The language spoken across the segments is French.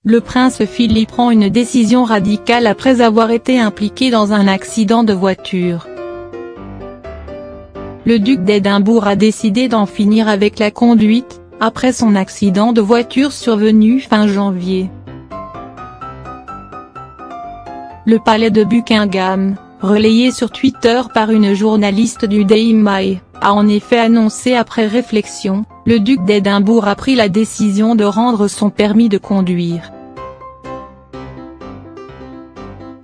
le prince Philippe prend une décision radicale après avoir été impliqué dans un accident de voiture. Le duc d'Édimbourg a décidé d'en finir avec la conduite, après son accident de voiture survenu fin janvier. Le palais de Buckingham, relayé sur Twitter par une journaliste du Daily Mail, a en effet annoncé après réflexion, le duc d'Édimbourg a pris la décision de rendre son permis de conduire.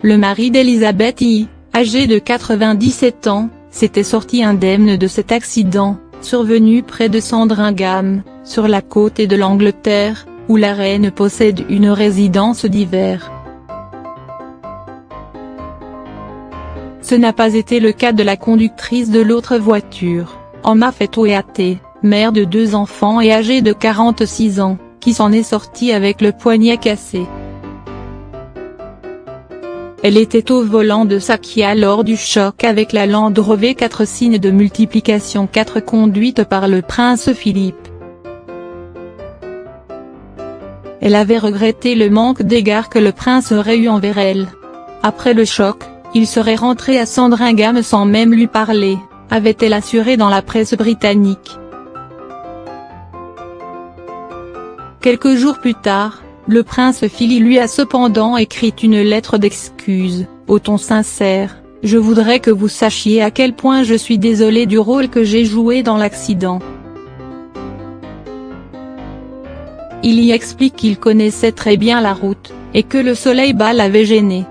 Le mari d'Elizabeth I, âgé de 97 ans, s'était sorti indemne de cet accident, survenu près de Sandringham, sur la côte de l'Angleterre, où la reine possède une résidence d'hiver. Ce n'a pas été le cas de la conductrice de l'autre voiture, Emma Fetoyate, mère de 2 enfants et âgée de 46 ans, qui s'en est sortie avec le poignet cassé. Elle était au volant de sa Kia lors du choc avec la Land Rover 4 signe de multiplication 4 conduite par le prince Philippe. Elle avait regretté le manque d'égard que le prince aurait eu envers elle. Après le choc, il serait rentré à Sandringham sans même lui parler, avait-elle assuré dans la presse britannique. Quelques jours plus tard, le prince Philippe lui a cependant écrit une lettre d'excuse, au ton sincère: « Je voudrais que vous sachiez à quel point je suis désolé du rôle que j'ai joué dans l'accident. » Il y explique qu'il connaissait très bien la route, et que le soleil bas l'avait gêné.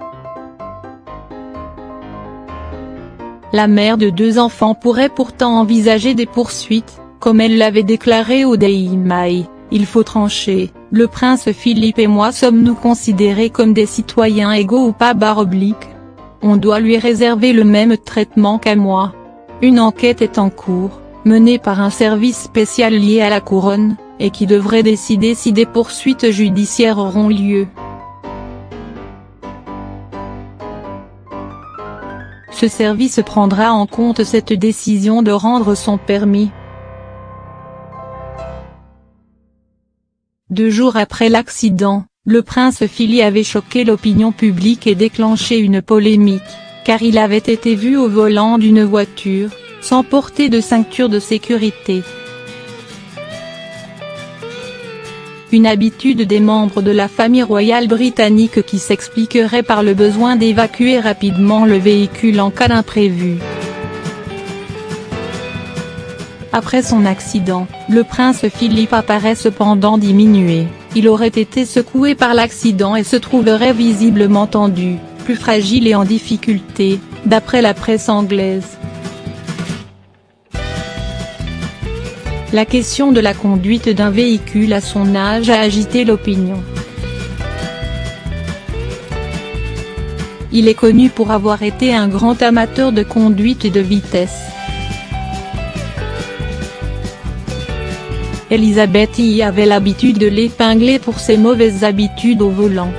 La mère de 2 enfants pourrait pourtant envisager des poursuites, comme elle l'avait déclaré au Daily Mail. Il faut trancher, le prince Philippe et moi sommes-nous considérés comme des citoyens égaux ou pas ? On doit lui réserver le même traitement qu'à moi. Une enquête est en cours, menée par un service spécial lié à la couronne, et qui devrait décider si des poursuites judiciaires auront lieu. Ce service prendra en compte cette décision de rendre son permis. 2 jours après l'accident, le prince Philippe avait choqué l'opinion publique et déclenché une polémique, car il avait été vu au volant d'une voiture, sans porter de ceinture de sécurité. Une habitude des membres de la famille royale britannique qui s'expliquerait par le besoin d'évacuer rapidement le véhicule en cas d'imprévu. Après son accident, le prince Philippe apparaît cependant diminué, il aurait été secoué par l'accident et se trouverait visiblement tendu, plus fragile et en difficulté, d'après la presse anglaise. La question de la conduite d'un véhicule à son âge a agité l'opinion. Il est connu pour avoir été un grand amateur de conduite et de vitesse. Elizabeth I avait l'habitude de l'épingler pour ses mauvaises habitudes au volant.